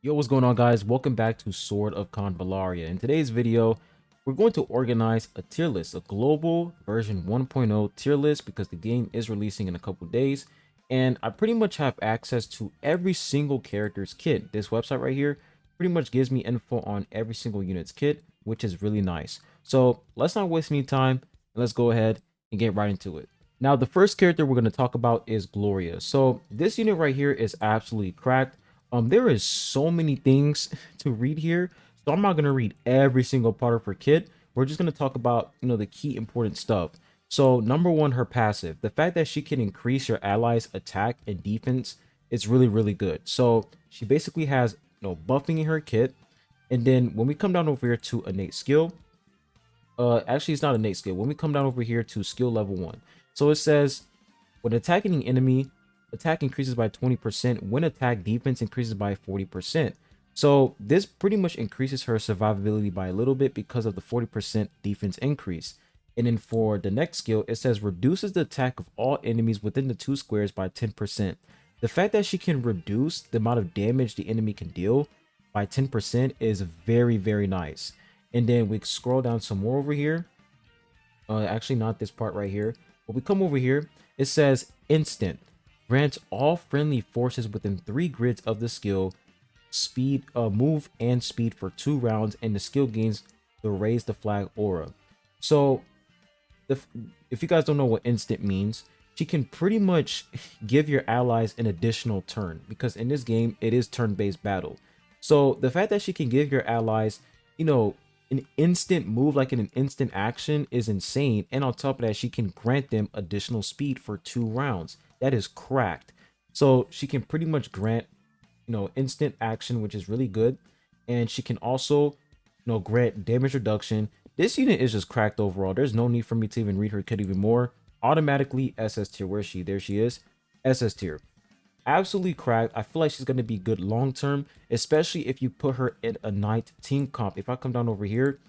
Yo, what's going on, guys? Welcome back to Sword of Convallaria. In today's video, we're going to organize a tier list, a global version 1.0 tier list, because the game is releasing in a couple days, and I pretty much have access to every single character's kit. This website right here pretty much gives me info on every single unit's kit, which is really nice. So let's not waste any time, and let's go ahead and get right into it. Now, the first character we're going to talk about is Gloria. So this unit right here is absolutely cracked. There is so many things to read here, so I'm not gonna read every single part of her kit. We're just gonna talk about the key important stuff. So number one, her passive. The fact that she can increase your allies' attack and defense is really good. So she basically has buffing in her kit, and then when we come down over here to innate skill, actually it's not innate skill. When we come down over here to skill level 1, so it says when attacking an enemy, attack increases by 20%. When attack, defense increases by 40%. So this pretty much increases her survivability by a little bit because of the 40% defense increase. And then for the next skill, it says reduces the attack of all enemies within the 2 squares by 10%. The fact that she can reduce the amount of damage the enemy can deal by 10% is very nice. And then we scroll down some more over here. Actually, not this part right here. But we come over here. It says instant. Grants all friendly forces within 3 grids of the skill speed, move and speed for 2 rounds, and the skill gains the raise the flag aura. So if you guys don't know what instant means, she can pretty much give your allies an additional turn, because in this game it is turn-based battle. So the fact that she can give your allies, an instant move, like in an instant action, is insane. And on top of that, she can grant them additional speed for 2 rounds. That is cracked. So she can pretty much grant instant action, which is really good. And she can also grant damage reduction. This unit is just cracked overall. There's no need for me to even read her kit even more. Automatically SS tier. Where is she? There she is. SS tier. Absolutely cracked. I feel like she's going to be good long term, especially if you put her in a knight team comp. If I come down over here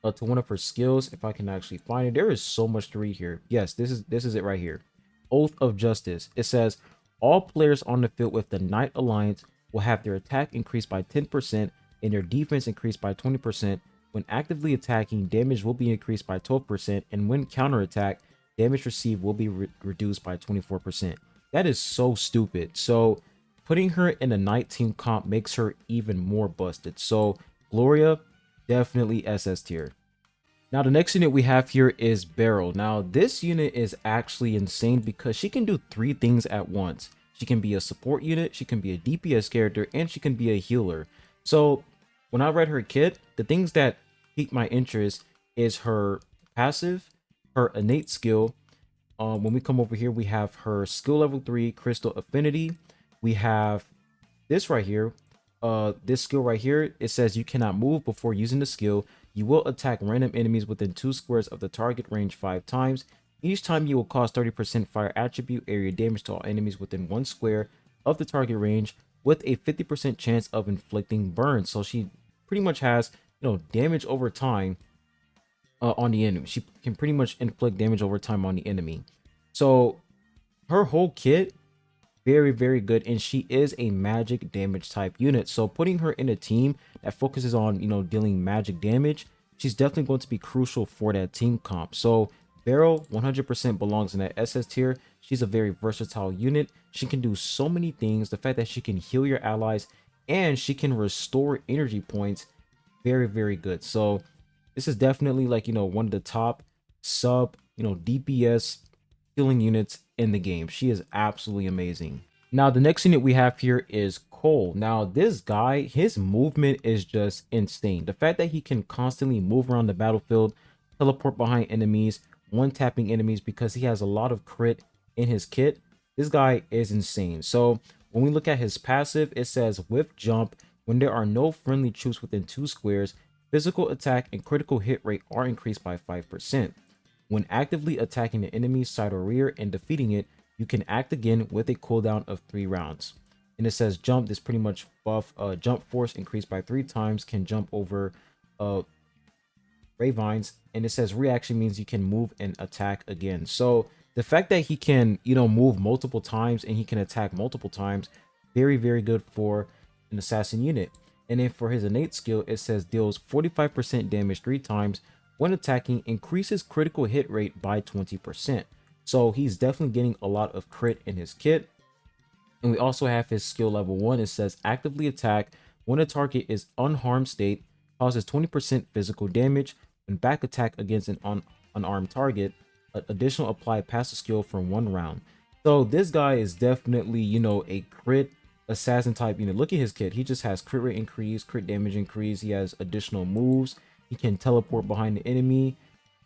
to one of her skills, if I can actually find it, there is so much to read here. Yes, this is it right here. Oath of Justice. It says all players on the field with the Knight Alliance will have their attack increased by 10% and their defense increased by 20%. When actively attacking, damage will be increased by 12%, and when counterattack, damage received will be reduced by 24%. That is so stupid. So putting her in a Knight team comp makes her even more busted. So Gloria, definitely SS tier. Now, the next unit we have here is Beryl. Now, this unit is actually insane because she can do 3 things at once. She can be a support unit, she can be a DPS character, and she can be a healer. So, when I read her kit, the things that piqued my interest is her passive, her innate skill. When we come over here, we have her skill level 3, Crystal Affinity. We have this right here. This skill right here, it says you cannot move before using the skill. You will attack random enemies within 2 squares of the target range 5 times. Each time you will cause 30% fire attribute area damage to all enemies within 1 square of the target range with a 50% chance of inflicting burn. So she pretty much has, damage over time on the enemy. She can pretty much inflict damage over time on the enemy. So her whole kit, very good, and she is a magic damage type unit. So putting her in a team that focuses on dealing magic damage, she's definitely going to be crucial for that team comp. So Beryl 100% belongs in that SS tier. She's a very versatile unit. She can do so many things. The fact that she can heal your allies and she can restore energy points, very good. So this is definitely like one of the top sub DPS healing units in the game. She is absolutely amazing. Now, the next unit we have here is Cole. Now, this guy, his movement is just insane. The fact that he can constantly move around the battlefield, teleport behind enemies, one-tapping enemies because he has a lot of crit in his kit, this guy is insane. So when we look at his passive, it says with jump, when there are no friendly troops within 2 squares, physical attack and critical hit rate are increased by 5%. When actively attacking the enemy's side or rear and defeating it, you can act again with a cooldown of 3 rounds. And it says jump, this pretty much buff jump force increased by 3 times, can jump over ravines, and it says reaction means you can move and attack again. So the fact that he can move multiple times and he can attack multiple times, very good for an assassin unit. And then for his innate skill, it says deals 45% damage 3 times when attacking, increases critical hit rate by 20%. So he's definitely getting a lot of crit in his kit. And we also have his skill level 1. It says actively attack when a target is unharmed state, causes 20% physical damage. When back attack against an unarmed target, additional apply passive skill for 1 round. So this guy is definitely, a crit assassin type unit. Look at his kit. He just has crit rate increase, crit damage increase. He has additional moves. He can teleport behind the enemy.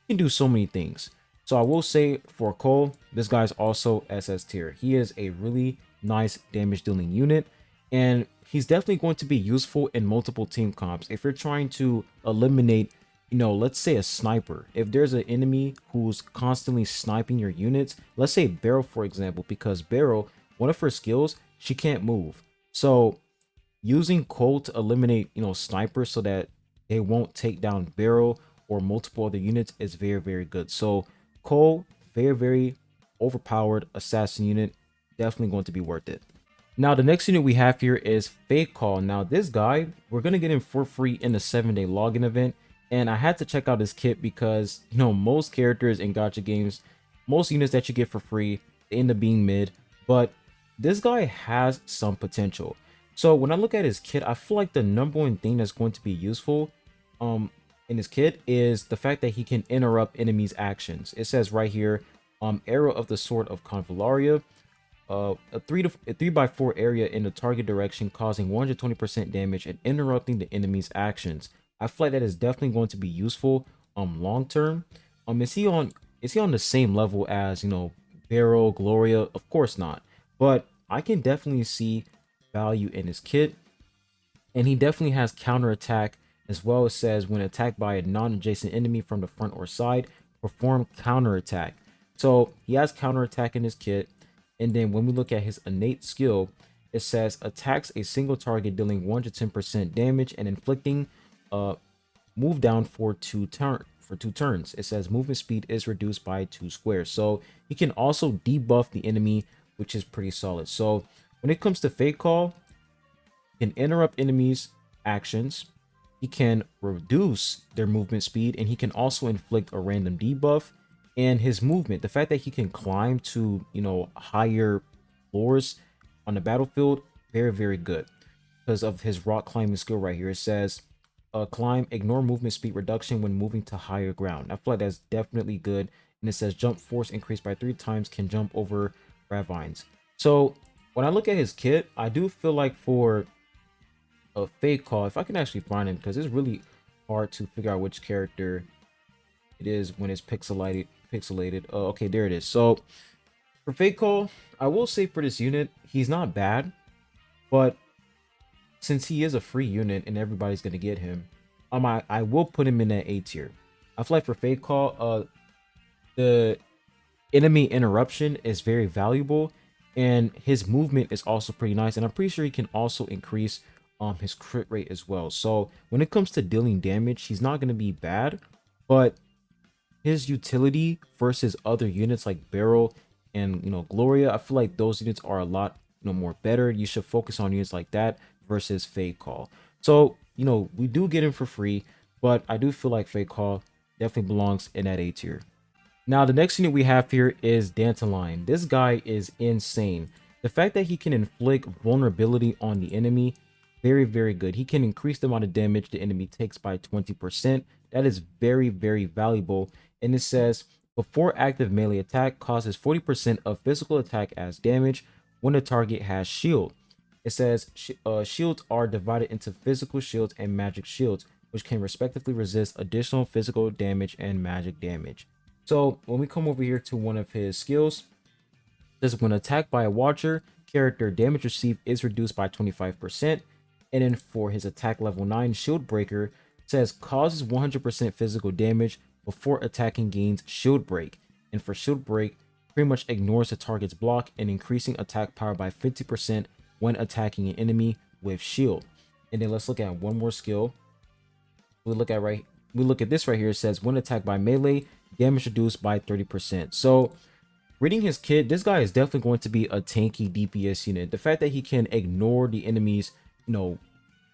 He can do so many things. So I will say for Cole, this guy's also SS tier. He is a really nice damage dealing unit, and he's definitely going to be useful in multiple team comps. If you're trying to eliminate, let's say a sniper, if there's an enemy who's constantly sniping your units, let's say Barrel, for example, because Barrel, one of her skills, she can't move. So using Cole to eliminate, snipers so that they won't take down Barrel or multiple other units is very, very good. So Cole, very, very overpowered assassin unit, definitely going to be worth it. Now, the next unit we have here is Fake Call. Now, this guy, we're going to get him for free in the 7-day login event. And I had to check out his kit because, most characters in gacha games, most units that you get for free, they end up being mid. But this guy has some potential. So when I look at his kit, I feel like the number one thing that's going to be useful in his kit is the fact that he can interrupt enemies' actions. It says right here, Arrow of the Sword of Convallaria, a 3x4 area in the target direction, causing 120% damage and interrupting the enemy's actions. I feel like that is definitely going to be useful long term. Is he on the same level as Barrow, Gloria? Of course not. But I can definitely see value in his kit. And he definitely has counterattack as well. It says when attacked by a non-adjacent enemy from the front or side, perform counterattack. So he has counterattack in his kit. And then when we look at his innate skill, it says attacks a single target dealing 110% damage and inflicting move down for 2 turns. It says movement speed is reduced by 2 squares. So he can also debuff the enemy, which is pretty solid. So when it comes to Fake Call, he can interrupt enemies' actions. He can reduce their movement speed, and he can also inflict a random debuff. And his movement, the fact that he can climb to, higher floors on the battlefield, very, very good because of his rock climbing skill right here. It says, climb, ignore movement speed reduction when moving to higher ground. I feel like that's definitely good. And it says jump force increased by 3 times, can jump over ravines. So when I look at his kit, I do feel like for a Fake Call, if I can actually find him, because it's really hard to figure out which character it is when it's pixelated. Okay, there it is. So for Fake Call, I will say for this unit, he's not bad, but since he is a free unit and everybody's gonna get him, I will put him in that A tier. I feel like for Fake Call, the enemy interruption is very valuable, and his movement is also pretty nice, and I'm pretty sure he can also increase his crit rate as well. So when it comes to dealing damage, he's not gonna be bad, but his utility versus other units like Barrel and Gloria, I feel like those units are a lot more better. You should focus on units like that versus Fake Call. So we do get him for free, but I do feel like Fake Call definitely belongs in that A tier. Now the next unit we have here is Dandelion. This guy is insane. The fact that he can inflict vulnerability on the enemy, very, very good. He can increase the amount of damage the enemy takes by 20%. That is very, very valuable. And it says before active melee attack, causes 40% of physical attack as damage when the target has shield. It says shields are divided into physical shields and magic shields, which can respectively resist additional physical damage and magic damage. So when we come over here to one of his skills, this is when attacked by a watcher character, damage received is reduced by 25%. And then for his attack level 9 shield breaker, says causes 100% physical damage before attacking, gains shield break. And for shield break, pretty much ignores the target's block and increasing attack power by 50% when attacking an enemy with shield. And then let's look at one more skill. We look at this right here. It says when attacked by melee, damage reduced by 30%. So reading his kit, this guy is definitely going to be a tanky DPS unit. The fact that he can ignore the enemy's you know,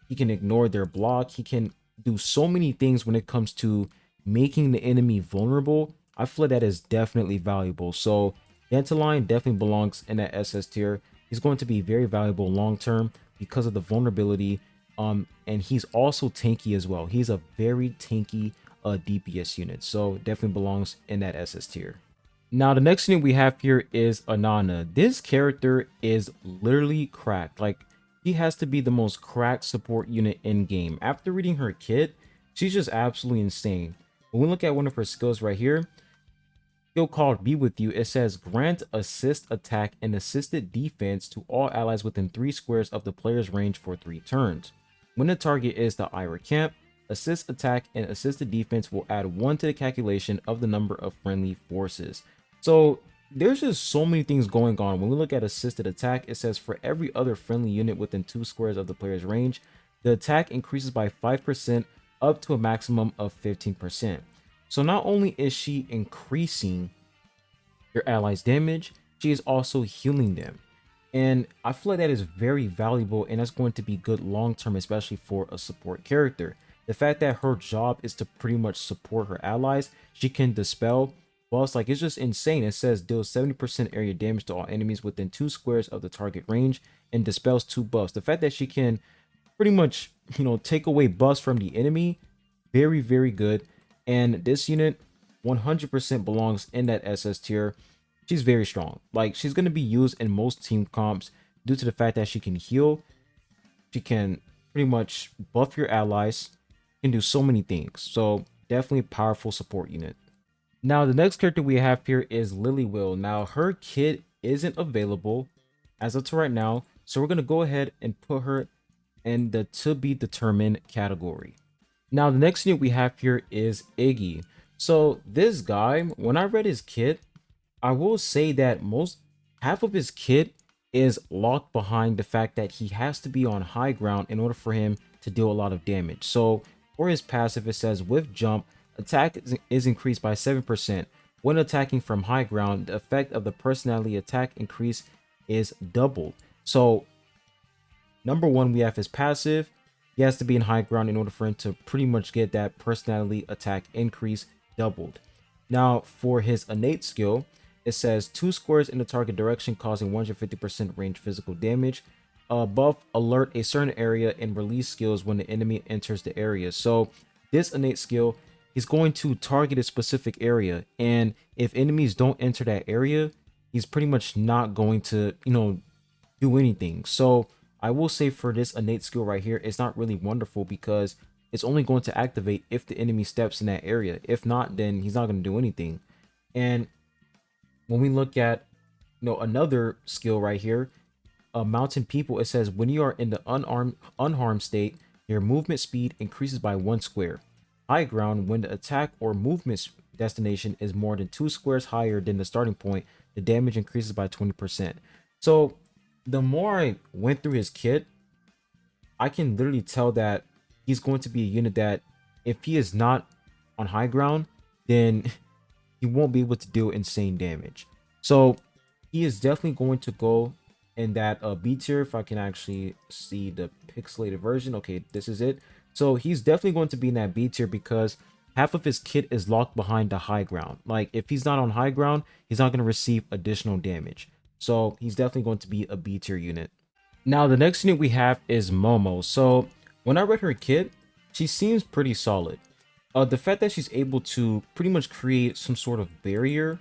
he can ignore their block. He can do so many things when it comes to making the enemy vulnerable. I feel that is definitely valuable. So Dantaline definitely belongs in that SS tier. He's going to be very valuable long term because of the vulnerability. And he's also tanky as well. He's a very tanky DPS unit. So definitely belongs in that SS tier. Now, the next unit we have here is Anana. This character is literally cracked. Like, she has to be the most cracked support unit in game. After reading her kit, she's just absolutely insane. When we look at one of her skills right here, skill called Be With You, it says grant assist attack and assisted defense to all allies within 3 squares of the player's range for 3 turns. When the target is the Ira camp, assist attack and assisted defense will add 1 to the calculation of the number of friendly forces. So there's just so many things going on. When we look at assisted attack, it says for every other friendly unit within 2 squares of the player's range, the attack increases by 5% up to a maximum of 15%. So not only is she increasing your allies' damage, she is also healing them. And I feel like that is very valuable, and that's going to be good long term, especially for a support character. The fact that her job is to pretty much support her allies, she can dispel. Well, it's like, it's just insane. It says deals 70% area damage to all enemies within 2 squares of the target range and dispels 2 buffs. The fact that she can pretty much, take away buffs from the enemy, very, very good. And this unit 100% belongs in that SS tier. She's very strong. Like, she's going to be used in most team comps due to the fact that she can heal. She can pretty much buff your allies, can do so many things. So definitely a powerful support unit. Now, the next character we have here is Lily Will. Now, her kit isn't available as of to right now, so we're going to go ahead and put her in the to be determined category. Now, the next unit we have here is Iggy. So this guy, when I read his kit, I will say that half of his kit is locked behind the fact that he has to be on high ground in order for him to deal a lot of damage. So for his passive, it says with jump, attack is increased by 7%. When attacking from high ground, the effect of the personality attack increase is doubled. So number one, we have his passive. He has to be in high ground in order for him to pretty much get that personality attack increase doubled. Now, for his innate skill, it says 2 squares in the target direction causing 150% range physical damage. Buff alert a certain area and release skills when the enemy enters the area. So this innate skill is going to target a specific area, and if enemies don't enter that area, he's pretty much not going to, do anything. So I will say for this innate skill right here, it's not really wonderful because it's only going to activate if the enemy steps in that area. If not, then he's not going to do anything. And when we look at, another skill right here, Mountain People, it says when you are in the unharmed state, your movement speed increases by 1 square. High ground, when the attack or movement destination is more than 2 squares higher than the starting point, the damage increases by 20%. So the more I went through his kit, I can literally tell that he's going to be a unit that if he is not on high ground, then he won't be able to do insane damage. So he is definitely going to go in that B tier. If I can actually see the pixelated version. Okay, this is it. So he's definitely going to be in that B tier because half of his kit is locked behind the high ground. Like, if he's not on high ground, he's not going to receive additional damage. So he's definitely going to be a B tier unit. Now, the next unit we have is Momo. So when I read her kit, she seems pretty solid. The fact that she's able to pretty much create some sort of barrier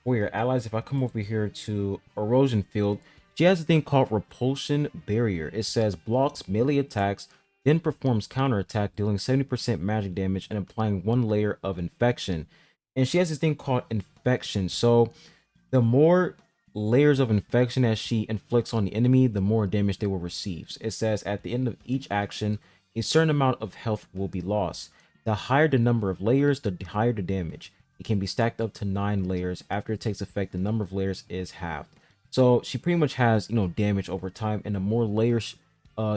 for your allies. If I come over here to Erosion Field, she has a thing called Repulsion Barrier. It says blocks melee attacks, then performs counterattack, dealing 70% magic damage and applying 1 layer of infection. And she has this thing called Infection. So the more layers of infection that she inflicts on the enemy, the more damage they will receive. It says at the end of each action, a certain amount of health will be lost. The higher the number of layers, the higher the damage. It can be stacked up to 9 layers. After it takes effect, the number of layers is halved. So she pretty much has, damage over time, and the more layers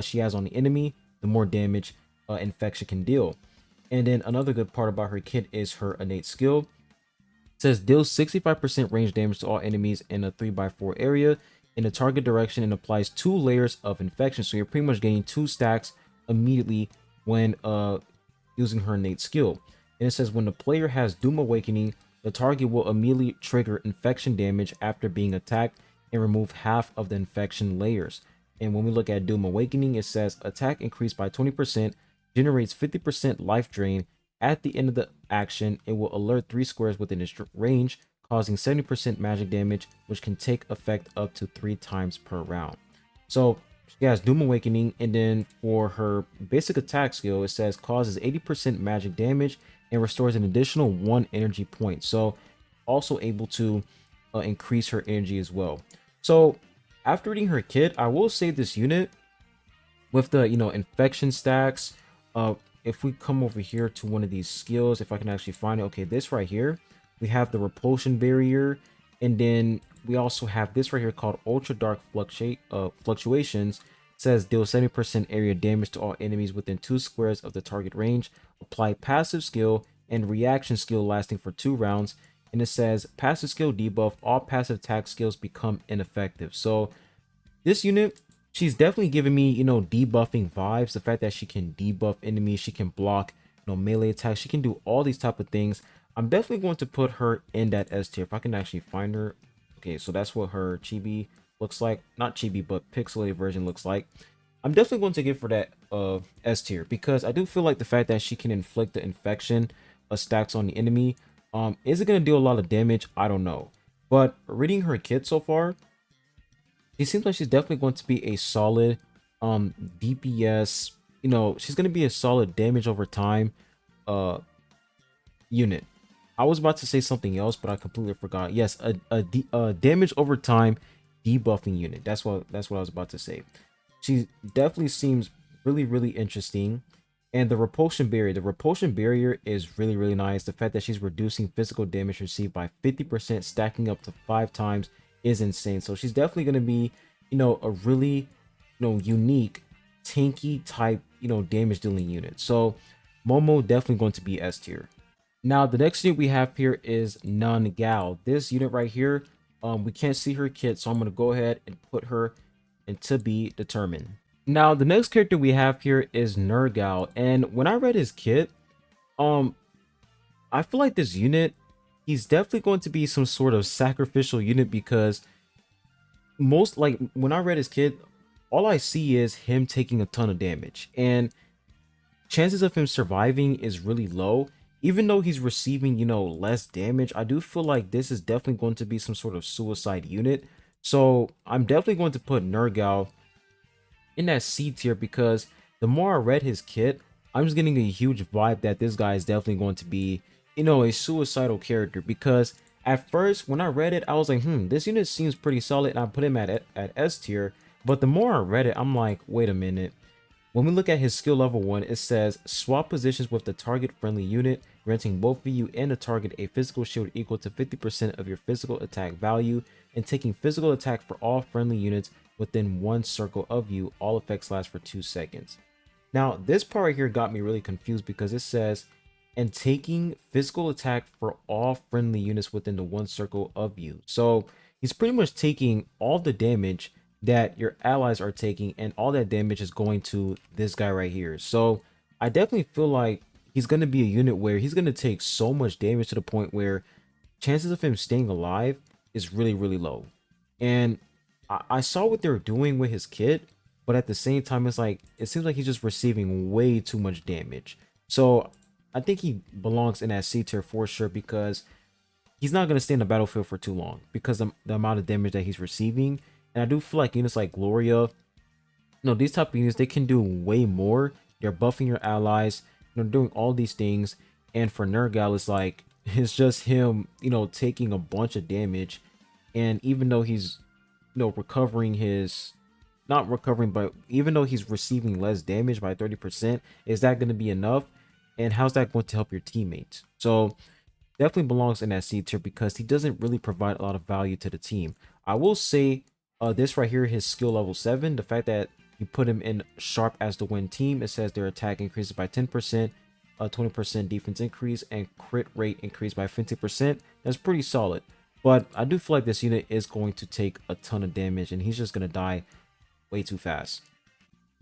she has on the enemy, the more damage infection can deal. And then another good part about her kit is her innate skill. It says deals 65% range damage to all enemies in a 3x4 area. in the target direction and applies 2 layers of infection. So you're pretty much getting 2 stacks immediately when using her innate skill. And it says when the player has Doom Awakening, the target will immediately trigger infection damage after being attacked and remove half of the infection layers. And when we look at Doom Awakening, it says attack increased by 20%, generates 50% life drain. At the end of the action, it will alert 3 squares within its range, causing 70% magic damage, which can take effect up to 3 times per round. So she has Doom Awakening, and then for her basic attack skill, it says causes 80% magic damage and restores an additional 1 energy point. So also able to increase her energy as well. So after reading her kit, I will say this unit with the infection stacks, if we come over here to one of these skills, if I can actually find it, okay, this right here, we have the repulsion barrier, and then we also have this right here called ultra dark fluctuations. It says deal 70% area damage to all enemies within 2 squares of the target range, apply passive skill and reaction skill lasting for 2 rounds, and it says passive skill debuff, all passive attack skills become ineffective. So this unit, she's definitely giving me, debuffing vibes. The fact that she can debuff enemies, she can block, melee attacks, she can do all these type of things. I'm definitely going to put her in that S tier if I can actually find her. Okay, so that's what her chibi looks like. Not chibi, but pixelated version looks like. I'm definitely going to give her that S tier because I do feel like the fact that she can inflict the infection stacks on the enemy. Is it going to deal a lot of damage? I don't know. But reading her kit so far, it seems like she's definitely going to be a solid DPS. She's going to be a solid damage over time unit. I was about to say something else, but I completely forgot. Yes, a damage over time debuffing unit. That's what I was about to say. She definitely seems really interesting. And the repulsion barrier is really nice. The fact that she's reducing physical damage received by 50%, stacking up to 5 times, is insane. So she's definitely going to be, a really, unique tanky type, damage dealing unit. So Momo definitely going to be S tier. Now the next unit we have here is Gal. This unit right here, we can't see her kit, so I'm going to go ahead and put her in to be determined. Now the next character we have here is Nergal, and when I read his kit, I feel like this unit, he's definitely going to be some sort of sacrificial unit because most, like, when I read his kit, all I see is him taking a ton of damage, and chances of him surviving is really low. Even though he's receiving, less damage, I do feel like this is definitely going to be some sort of suicide unit. So I'm definitely going to put Nergal in that C tier because the more I read his kit, I'm just getting a huge vibe that this guy is definitely going to be, a suicidal character. Because at first, when I read it, I was like, this unit seems pretty solid, and I put him at S tier. But the more I read it, I'm like, wait a minute. When we look at his skill level 1, it says swap positions with the target friendly unit, granting both of you and the target a physical shield equal to 50% of your physical attack value, and taking physical attack for all friendly units within 1 circle of you. All effects last for 2 seconds. Now, this part right here got me really confused because it says, and taking physical attack for all friendly units within the 1 circle of you. So he's pretty much taking all the damage that your allies are taking, and all that damage is going to this guy right here. So I definitely feel like he's going to be a unit where he's going to take so much damage to the point where chances of him staying alive is really low. And I saw what they're doing with his kit, but at the same time, it's like, it seems like he's just receiving way too much damage. So I think he belongs in that C tier for sure, because he's not going to stay in the battlefield for too long because of the amount of damage that he's receiving. And I do feel like units like Gloria, these type of units, they can do way more. They're buffing your allies, doing all these things. And for Nergal, it's like, it's just him, taking a bunch of damage. And even though he's, recovering his, not recovering, but even though he's receiving less damage by 30%, is that going to be enough? And how's that going to help your teammates? So definitely belongs in that C tier because he doesn't really provide a lot of value to the team. I will say, this right here, his skill level 7, the fact that you put him in sharp as the win team, it says their attack increases by 10%, 20% defense increase, and crit rate increased by 50%. That's pretty solid. but I do feel like this unit is going to take a ton of damage and he's just going to die way too fast.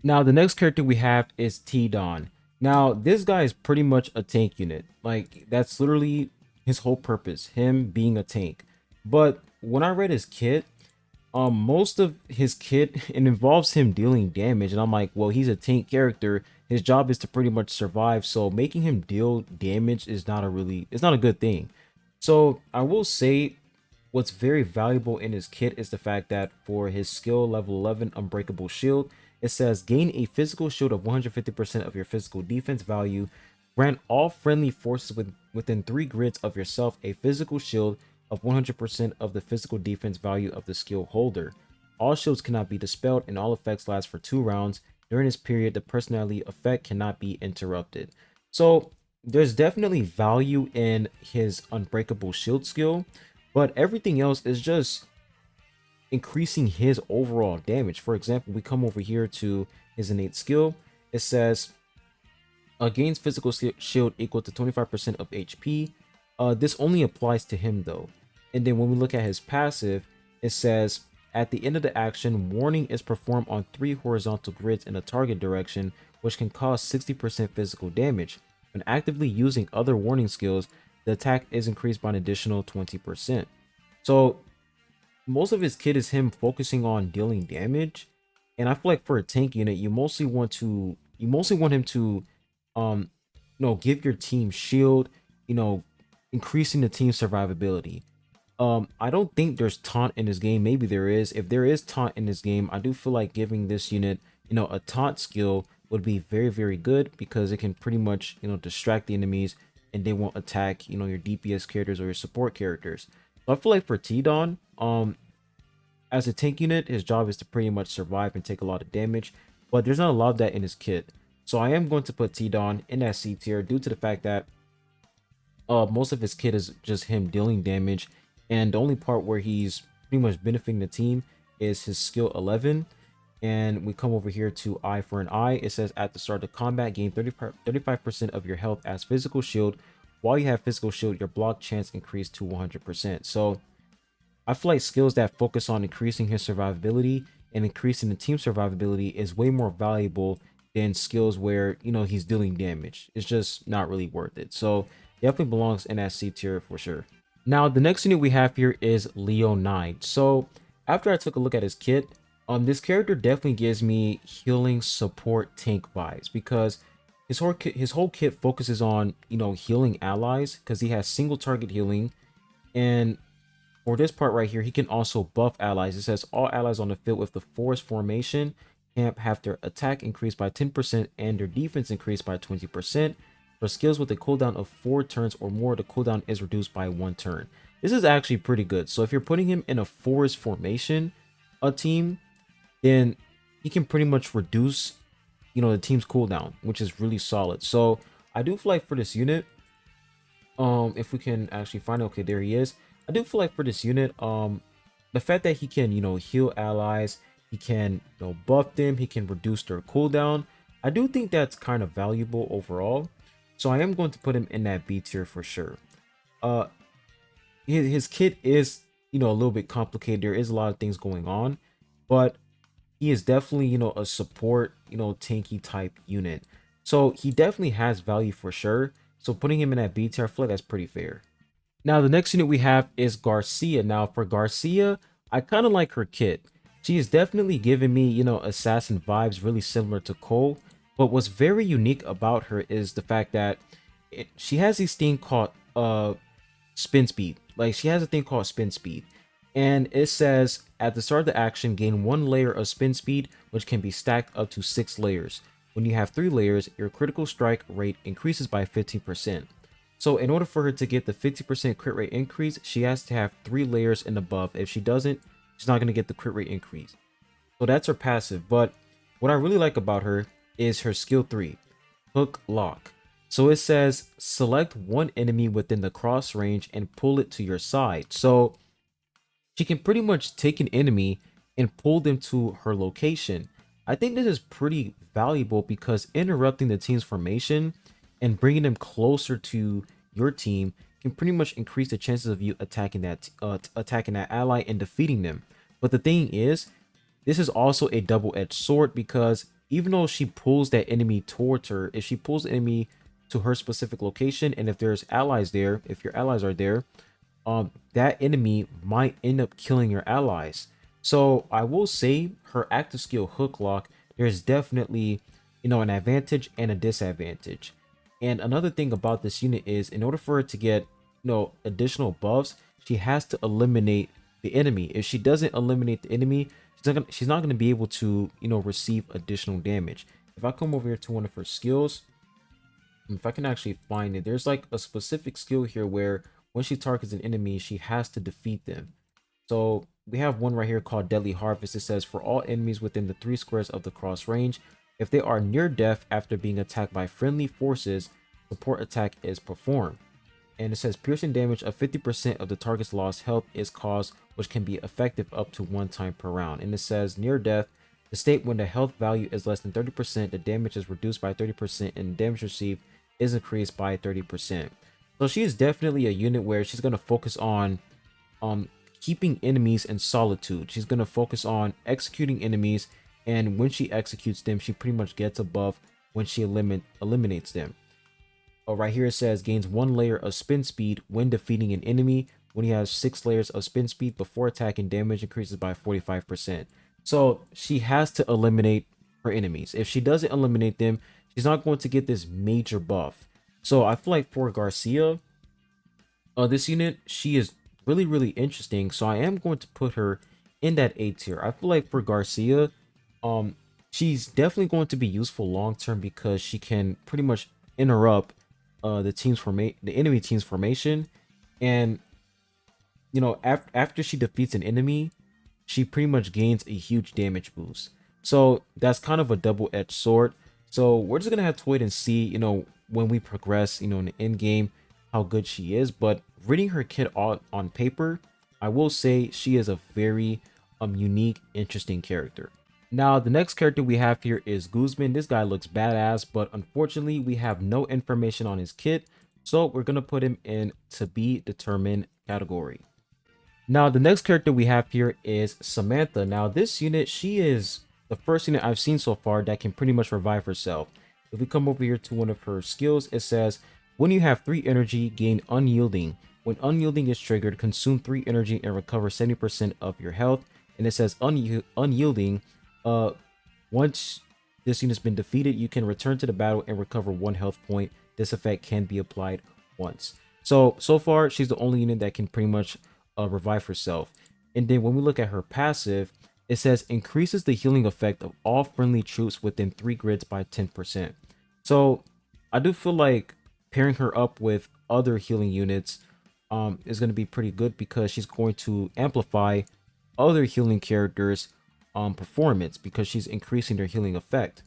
Now, the next character we have is T-Don. Now, this guy is pretty much a tank unit. Like, that's literally his whole purpose, him being a tank. But when I read his kit, most of his kit, it involves him dealing damage, and I'm like, well, he's a tank character. His job is to pretty much survive, so making him deal damage is not a really, it's not a good thing. So I will say what's very valuable in his kit is the fact that for his skill level 11 unbreakable shield, it says gain a physical shield of 150% of your physical defense value. Grant all friendly forces within 3 grids of yourself a physical shield of 100% of the physical defense value of the skill holder. All shields cannot be dispelled and all effects last for 2 rounds. During this period, the personality effect cannot be interrupted. So there's definitely value in his unbreakable shield skill, but everything else is just increasing his overall damage. For example, we come over here to his innate skill. It says gains physical shield equal to 25% of HP. This only applies to him though. And then when we look at his passive, it says at the end of the action, warning is performed on 3 horizontal grids in a target direction, which can cause 60% physical damage. When actively using other warning skills, the attack is increased by an additional 20%. So most of his kit is him focusing on dealing damage, and I feel like for a tank unit, you mostly want him to give your team shield, increasing the team survivability. I don't think there's taunt in this game. Maybe there is. If there is taunt in this game, I do feel like giving this unit, a taunt skill would be very, very good because it can pretty much, distract the enemies and they won't attack, your DPS characters or your support characters. So I feel like for T-Don, as a tank unit, his job is to pretty much survive and take a lot of damage, but there's not a lot of that in his kit. So I am going to put T-Don in that C tier due to the fact that most of his kit is just him dealing damage, and the only part where he's pretty much benefiting the team is his skill 11. And we come over here to Eye for an Eye. It says at the start of combat, gain 35% of your health as physical shield. While you have physical shield, your block chance increased to 100%. So I feel like skills that focus on increasing his survivability and increasing the team survivability is way more valuable than skills where, he's dealing damage. It's just not really worth it. So definitely belongs in that C tier for sure. Now, the next unit we have here is Leo 9. So after I took a look at his kit, this character definitely gives me healing support tank vibes because his whole kit focuses on, healing allies because he has single target healing. And for this part right here, he can also buff allies. It says all allies on the field with the forest formation camp have their attack increased by 10% and their defense increased by 20%. For skills with a cooldown of 4 turns or more, the cooldown is reduced by 1 turn. This is actually pretty good. So if you're putting him in a forest formation, a team, then he can pretty much reduce, the team's cooldown, which is really solid. So I do feel like for this unit, if we can actually find it, okay, there he is. I do feel like for this unit, the fact that he can, heal allies, he can, buff them, he can reduce their cooldown. I do think that's kind of valuable overall. So I am going to put him in that B tier for sure. His kit is, a little bit complicated. There is a lot of things going on, but he is definitely, a support, tanky type unit. So he definitely has value for sure. So putting him in that B tier, I feel like that's pretty fair. Now, the next unit we have is Garcia. Now, for Garcia, I kind of like her kit. She is definitely giving me, assassin vibes, really similar to Cole. But what's very unique about her is the fact that she has this thing called spin speed. Like, she has a thing called spin speed. And it says, at the start of the action, gain 1 layer of spin speed, which can be stacked up to 6 layers. When you have 3 layers, your critical strike rate increases by 15%. So in order for her to get the 50% crit rate increase, she has to have 3 layers and above. If she doesn't, she's not going to get the crit rate increase. So that's her passive. But what I really like about her is her skill 3, Hook Lock. So it says select one enemy within the cross range and pull it to your side. So she can pretty much take an enemy and pull them to her location. I think this is pretty valuable because interrupting the team's formation and bringing them closer to your team can pretty much increase the chances of you attacking that ally and defeating them. But the thing is, this is also a double-edged sword, because even though she pulls that enemy towards her, if she pulls the enemy to her specific location, and if there's allies there, if your allies are there, that enemy might end up killing your allies. So I will say her active skill Hook Lock, there's definitely, an advantage and a disadvantage. And another thing about this unit is, in order for her to get, additional buffs, she has to eliminate the enemy. If she doesn't eliminate the enemy, she's not gonna be able to, receive additional damage. If I come over here to one of her skills, if I can actually find it, there's like a specific skill here where when she targets an enemy, she has to defeat them. So we have one right here called Deadly Harvest. It says, for all enemies within the 3 squares of the cross range, if they are near death after being attacked by friendly forces, support attack is performed. And it says piercing damage of 50% of the target's lost health is caused, which can be effective up to 1 time per round. And it says near death, the state when the health value is less than 30%, the damage is reduced by 30%, and damage received is increased by 30%. So she is definitely a unit where she's going to focus on keeping enemies in solitude. She's going to focus on executing enemies, and when she executes them, she pretty much gets a buff when she eliminates them. Right here it says gains 1 layer of spin speed when defeating an enemy. When he has 6 layers of spin speed before attacking, damage increases by 45%. So she has to eliminate her enemies. If she doesn't eliminate them, she's not going to get this major buff. So I feel like for Garcia, this unit, she is really, really interesting. So I am going to put her in that A tier. I feel like for Garcia, she's definitely going to be useful long term, because she can pretty much interrupt the enemy team's formation. And after she defeats an enemy, she pretty much gains a huge damage boost. So that's kind of a double-edged sword. So we're just gonna have to wait and see, when we progress, in the end game, how good she is. But reading her kit on paper, I will say she is a very unique, interesting character. Now, the next character we have here is Guzman. This guy looks badass, but unfortunately, we have no information on his kit, so we're going to put him in to be determined category. Now, the next character we have here is Samantha. Now, this unit, she is the first unit I've seen so far that can pretty much revive herself. If we come over here to one of her skills, it says, when you have 3 energy, gain Unyielding. When Unyielding is triggered, consume 3 energy and recover 70% of your health. And it says Unyielding, once this unit's been defeated, you can return to the battle and recover 1 health point. This effect can be applied once. So far, she's the only unit that can pretty much revive herself. And then when we look at her passive, it says increases the healing effect of all friendly troops within 3 grids by 10%. So I do feel like pairing her up with other healing units is going to be pretty good, because she's going to amplify other healing characters performance, because she's increasing their healing effect.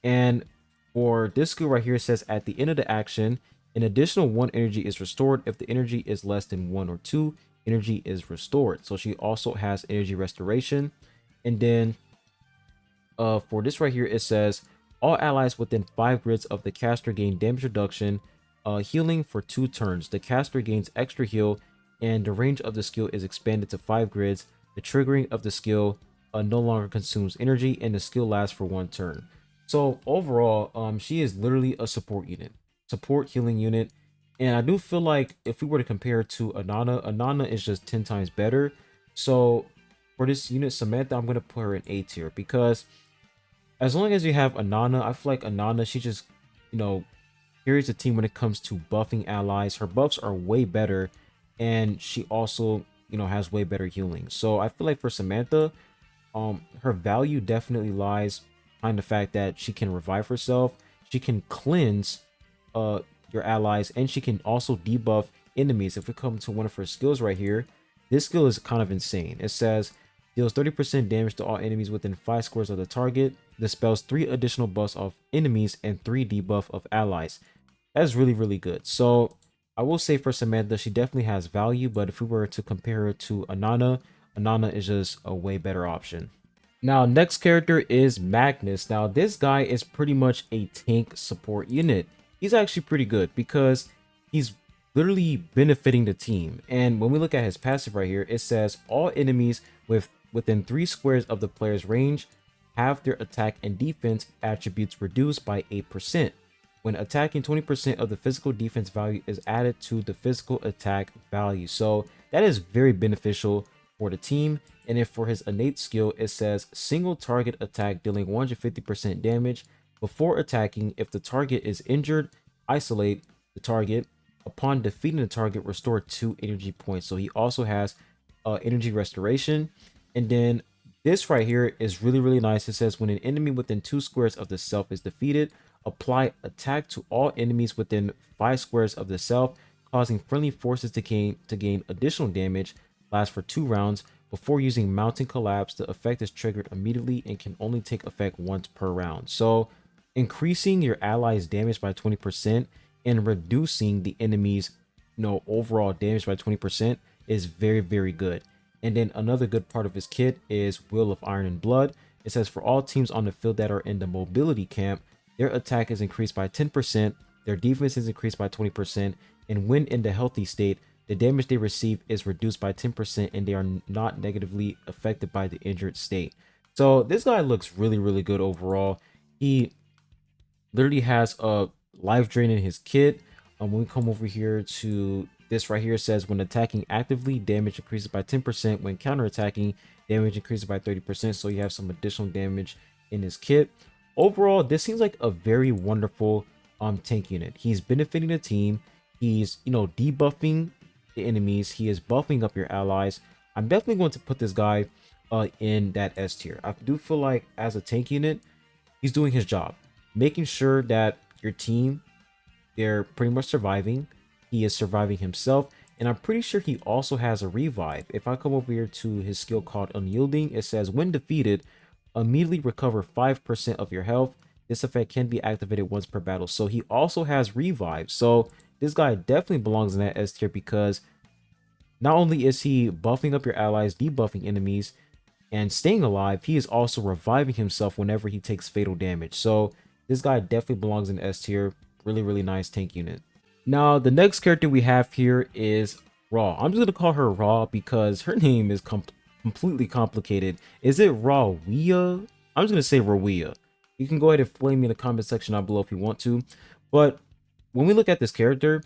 And for this skill right here, it says at the end of the action, an additional 1 energy is restored. If the energy is less than 1 or 2, energy is restored. So she also has energy restoration. And then for this right here, it says all allies within 5 grids of the caster gain damage reduction, healing for 2 turns. The caster gains extra heal, and the range of the skill is expanded to 5 grids. The triggering of the skill no longer consumes energy, and the skill lasts for 1 turn. So overall, she is literally a support unit, support healing unit. And I do feel like if we were to compare it to Anana is just 10 times better. So for this unit, Samantha, I'm going to put her in A tier, because as long as you have Anana, I feel like Anana, she just, carries the team when it comes to buffing allies. Her buffs are way better, and she also, has way better healing. So I feel like for Samantha, her value definitely lies behind the fact that she can revive herself, she can cleanse your allies, and she can also debuff enemies. If we come to one of her skills right here, this skill is kind of insane. It says deals 30% damage to all enemies within 5 squares of the target, dispels 3 additional buffs of enemies and 3 debuff of allies. That's really, really good. So I will say for Samantha, she definitely has value, but if we were to compare her to Anana is just a way better option. Now, next character is Magnus. Now, this guy is pretty much a tank support unit. He's actually pretty good, because he's literally benefiting the team. And when we look at his passive right here, it says all enemies within 3 squares of the player's range have their attack and defense attributes reduced by 8%. When attacking, 20% of the physical defense value is added to the physical attack value. So that is very beneficial for the team. And then for his innate skill, it says single target attack dealing 150% damage before attacking. If the target is injured, isolate the target. Upon defeating the target, restore 2 energy points. So he also has energy restoration. And then this right here is really nice. It says when an enemy within 2 squares of the self is defeated, apply attack to all enemies within 5 squares of the self, causing friendly forces to gain additional damage. Lasts for 2 rounds. Before using Mountain Collapse, the effect is triggered immediately and can only take effect once per round. So increasing your allies' damage by 20% and reducing the enemy's overall damage by 20% is very good. And then another good part of his kit is Will of Iron and Blood. It says for all teams on the field that are in the mobility camp, their attack is increased by 10%, their defense is increased by 20%, and when in the healthy state, the damage they receive is reduced by 10% and they are not negatively affected by the injured state. So this guy looks really good overall. He literally has a life drain in his kit. When we come over here to this right here, it says when attacking actively, damage increases by 10%. When counterattacking, damage increases by 30%. So you have some additional damage in his kit. Overall, this seems like a very wonderful tank unit. He's benefiting the team. He's debuffing the enemies. He is buffing up your allies. I'm definitely going to put this guy in that S tier. I do feel like as a tank unit, he's doing his job, making sure that your team, they're pretty much surviving. He is surviving himself, and I'm pretty sure he also has a revive. If I come over here to his skill called Unyielding, it says when defeated, immediately recover 5% of your health. This effect can be activated once per battle. So he also has revive. So this guy definitely belongs in that S tier because not only is he buffing up your allies, debuffing enemies, and staying alive, he is also reviving himself whenever he takes fatal damage. So this guy definitely belongs in S tier. Really nice tank unit. Now, the next character we have here is Raw. I'm just going to call her Raw because her name is completely complicated. Is it Rawia? I'm just going to say Rawia. You can go ahead and flame me in the comment section down below if you want to. But when we look at this character,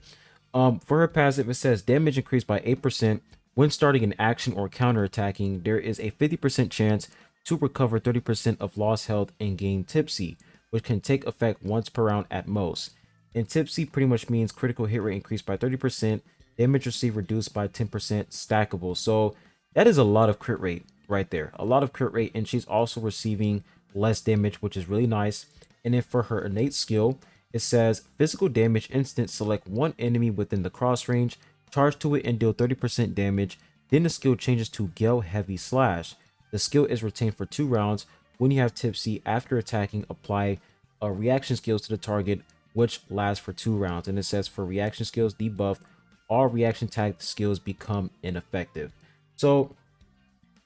for her passive, it says damage increased by 8%. When starting an action or counter-attacking, there is a 50% chance to recover 30% of lost health and gain Tipsy, which can take effect once per round at most. And Tipsy pretty much means critical hit rate increased by 30%, damage received reduced by 10%, stackable. So that is a lot of crit rate right there. A lot of crit rate, and she's also receiving less damage, which is really nice. And then for her innate skill, it says physical damage instant, select one enemy within the cross range, charge to it and deal 30% damage. Then the skill changes to Gale Heavy Slash. The skill is retained for 2 rounds. When you have Tipsy, after attacking, apply reaction skills to the target, which lasts for 2 rounds. And it says for reaction skills debuffed, all reaction tagged skills become ineffective. So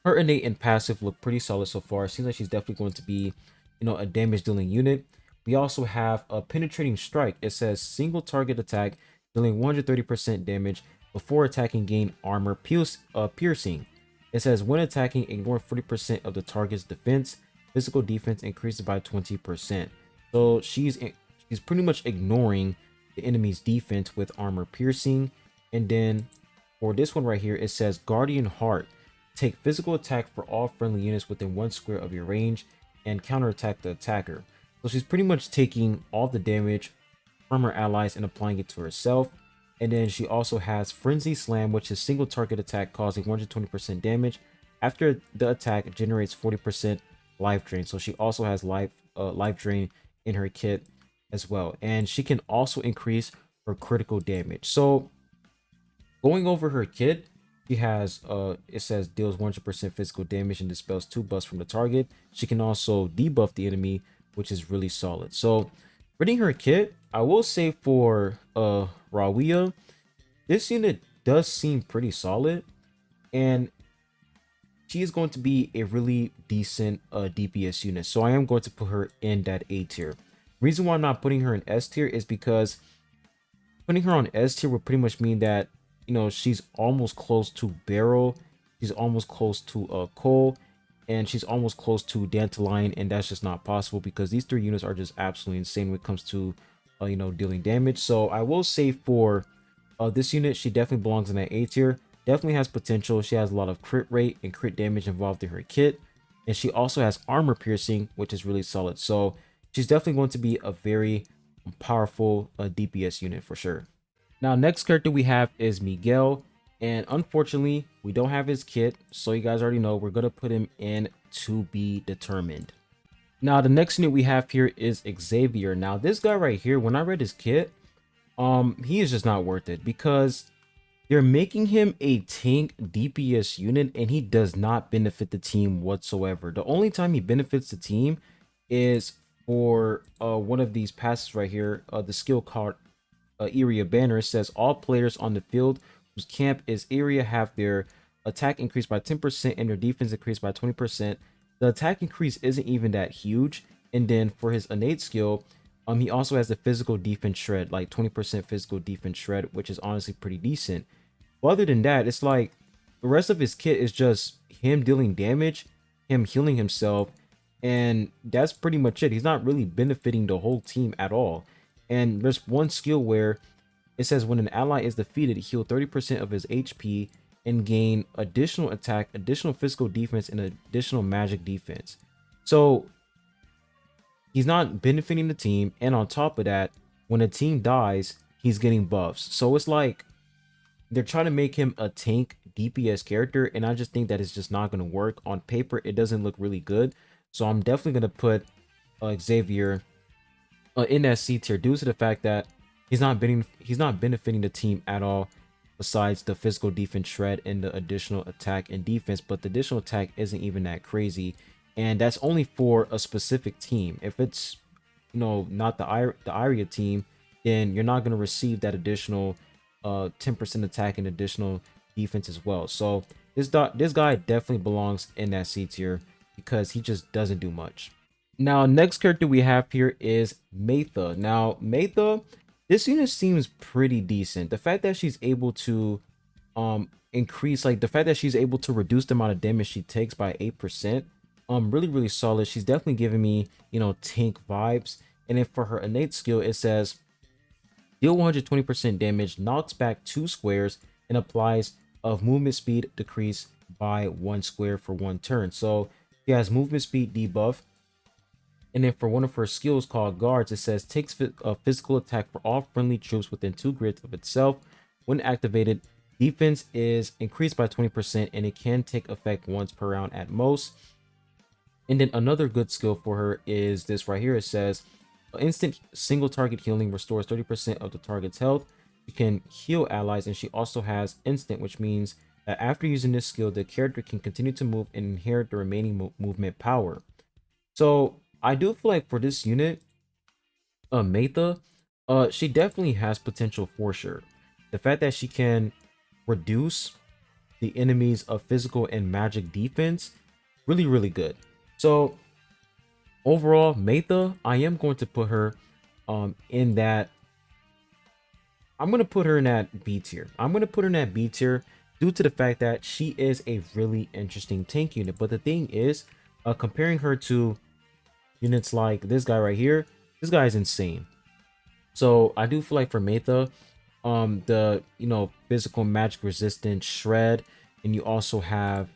her innate and passive look pretty solid so far. It seems like she's definitely going to be, a damage dealing unit. We also have a penetrating strike. It says single target attack dealing 130% damage before attacking, gain armor piercing. It says when attacking, ignore 40% of the target's defense. Physical defense increases by 20%. So she's pretty much ignoring the enemy's defense with armor piercing. And then for this one right here, it says Guardian Heart. Take physical attack for all friendly units within 1 square of your range and counterattack the attacker. So she's pretty much taking all the damage from her allies and applying it to herself. And then she also has Frenzy Slam, which is single target attack causing 120% damage. After the attack, it generates 40% life drain. So she also has life drain in her kit as well. And she can also increase her critical damage. So going over her kit, she has it says deals 100% physical damage and dispels 2 buffs from the target. She can also debuff the enemy, which is really solid. So reading her kit, I will say for Rawia, this unit does seem pretty solid, and she is going to be a really decent DPS unit. So I am going to put her in that A tier. Reason why I'm not putting her in S tier is because Putting her on S tier would pretty much mean that, she's almost close to Barrel, she's almost close to Cole, and she's almost close to Dandelion, and that's just not possible because these three units are just absolutely insane when it comes to, dealing damage. So I will say for this unit, she definitely belongs in that A tier. Definitely has potential. She has a lot of crit rate and crit damage involved in her kit, and she also has armor piercing, which is really solid. So she's definitely going to be a very powerful DPS unit for sure. Now, next character we have is Miguel, and unfortunately, we don't have his kit, so you guys already know we're gonna put him in to be determined. Now, the next unit we have here is Xavier. Now, this guy right here, when I read his kit, he is just not worth it because they're making him a tank DPS unit, and he does not benefit the team whatsoever. The only time he benefits the team is for one of these passes right here, the skill card area banner. It says all players on the field whose camp is area have their attack increased by 10% and their defense increased by 20%. The attack increase isn't even that huge. And then for his innate skill, he also has the physical defense shred, like 20% physical defense shred, which is honestly pretty decent. But other than that, it's like the rest of his kit is just him dealing damage, him healing himself, and that's pretty much it. He's not really benefiting the whole team at all. And there's one skill where it says when an ally is defeated, heal 30% of his HP and gain additional attack, additional physical defense, and additional magic defense. So he's not benefiting the team, and on top of that, when a team dies, he's getting buffs. So it's like they're trying to make him a tank DPS character, and I just think that it's just not going to work. On paper, it doesn't look really good. So I'm definitely going to put Xavier in that C tier due to the fact that he's not benefiting the team at all, besides the physical defense shred and the additional attack and defense. But the additional attack isn't even that crazy, and that's only for a specific team. If it's not the Aria team, then you're not going to receive that additional 10% attack and additional defense as well. So this guy definitely belongs in that C tier because he just doesn't do much. Now, next character we have here is Maitha. Now, Maitha, this unit seems pretty decent. The fact that she's able to increase, like the fact that she's able to reduce the amount of damage she takes by 8%, really solid. She's definitely giving me, tank vibes. And then for her innate skill, it says deal 120% damage, knocks back 2 squares, and applies of movement speed decrease by 1 square for 1 turn. So she has movement speed debuff. And then for one of her skills called guards, it says takes a physical attack for all friendly troops within 2 grids of itself. When activated, defense is increased by 20% and it can take effect once per round at most. And then another good skill for her is this right here. It says instant single target healing restores 30% of the target's health. You can heal allies, and she also has instant, which means that after using this skill, the character can continue to move and inherit the remaining movement power. So I do feel like for this unit, Maitha, she definitely has potential for sure. The fact that she can reduce the enemies of physical and magic defense, really good. So overall, Maitha, I am going to put her in that. I'm going to put her in that B tier. I'm going to put her in that B tier due to the fact that she is a really interesting tank unit. But the thing is, comparing her to units like this guy right here, this guy is insane. So I do feel like for Maitha, the physical magic resistance shred, and you also have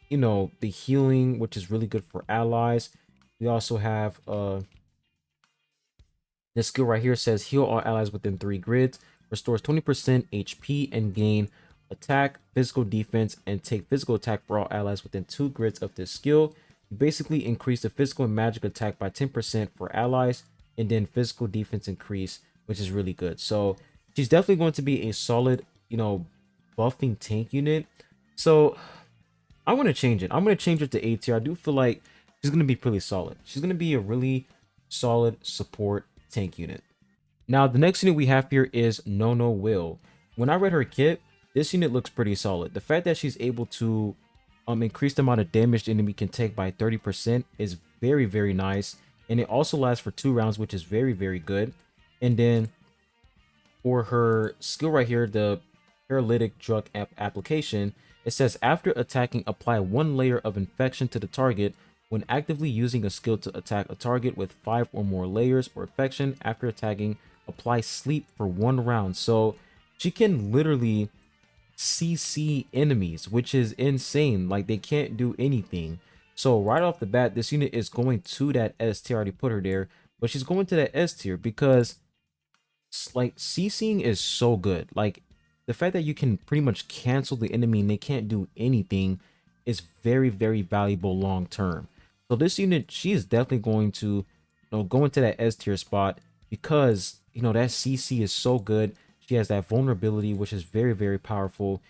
the healing, which is really good for allies. We also have this skill right here says heal all allies within 3 grids, restores 20% HP and gain attack, physical defense, and take physical attack for all allies within 2 grids of this skill. You basically increase the physical and magic attack by 10% for allies, and then physical defense increase, which is really good. So she's definitely going to be a solid, buffing tank unit. So I'm going to change it. I'm going to change it to A tier. I do feel like she's going to be pretty solid. She's going to be a really solid support tank unit. Now, the next unit we have here is No Will. When I read her kit, this unit looks pretty solid. The fact that she's able to increase the amount of damage the enemy can take by 30% is very nice. And it also lasts for 2 rounds, which is very good. And then for her skill right here, the paralytic drug application, it says after attacking, apply 1 layer of infection to the target. When actively using a skill to attack a target with 5 or more layers or infection, after attacking, apply sleep for 1 round. So she can literally CC enemies, which is insane. Like, they can't do anything. So right off the bat, this unit is going to that S tier. I already put her there, but she's going to that S tier because like CCing is so good. Like, the fact that you can pretty much cancel the enemy and they can't do anything is very, very valuable long term. So this unit, she is definitely going to, go into that S tier spot because, that CC is so good. She has that vulnerability, which is very, very powerful,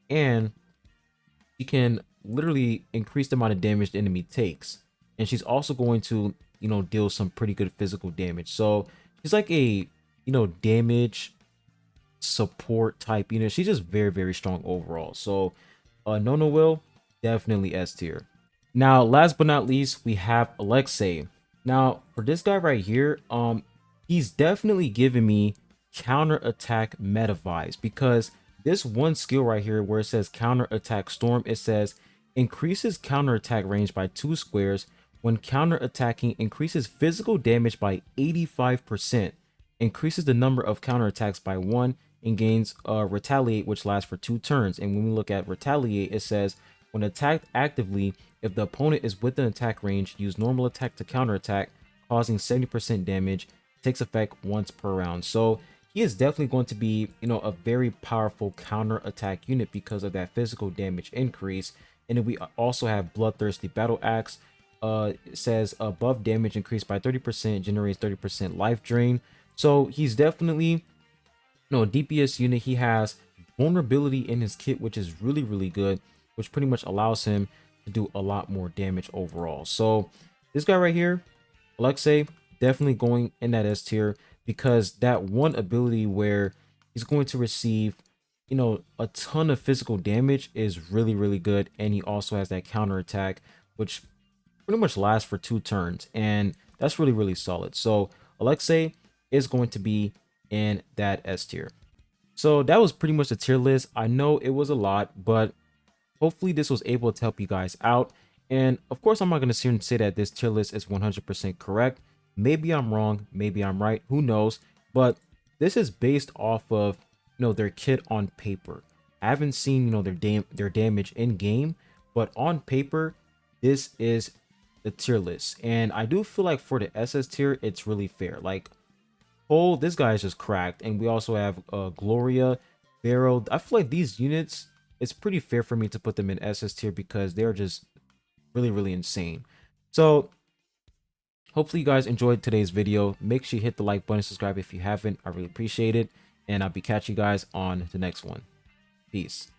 and she can literally increase the amount of damage the enemy takes. And she's also going to, deal some pretty good physical damage. So she's like a, damage support type. She's just very, very strong overall. So Nono will definitely S tier. Now, last but not least, we have Alexei. Now, for this guy right here, he's definitely giving me counter attack meta vibes because this one skill right here where it says counter attack storm, it says increases counter attack range by 2 squares. When counter attacking, increases physical damage by 85%, increases the number of counter attacks by 1, and gains retaliate, which lasts for 2 turns. And when we look at retaliate, it says when attacked actively, if the opponent is within attack range, use normal attack to counter attack, causing 70% damage. Takes effect once per round. So he is definitely going to be, a very powerful counter attack unit because of that physical damage increase. And then we also have Bloodthirsty Battle Axe. It says above damage increased by 30%, generates 30% life drain. So he's definitely, a DPS unit. He has vulnerability in his kit, which is really, really good, which pretty much allows him to do a lot more damage overall. So this guy right here, Alexei, definitely going in that S tier because that one ability where he's going to receive, a ton of physical damage is really, really good. And he also has that counter attack, which pretty much lasts for 2 turns. And that's really, really solid. So Alexei is going to be in that S tier. So that was pretty much the tier list. I know it was a lot, but hopefully this was able to help you guys out. And of course, I'm not going to sit here and say that this tier list is 100% correct. Maybe I'm wrong, maybe I'm right, who knows? But this is based off of, their kit on paper. I haven't seen, their damage in game, but on paper, this is the tier list. And I do feel like for the SS tier, it's really fair. Like, oh, this guy is just cracked. And we also have Gloria, Barrow. I feel like these units, it's pretty fair for me to put them in SS tier because they're just really, really insane. So hopefully you guys enjoyed today's video. Make sure you hit the like button, subscribe if you haven't. I really appreciate it. And I'll be catching you guys on the next one. Peace.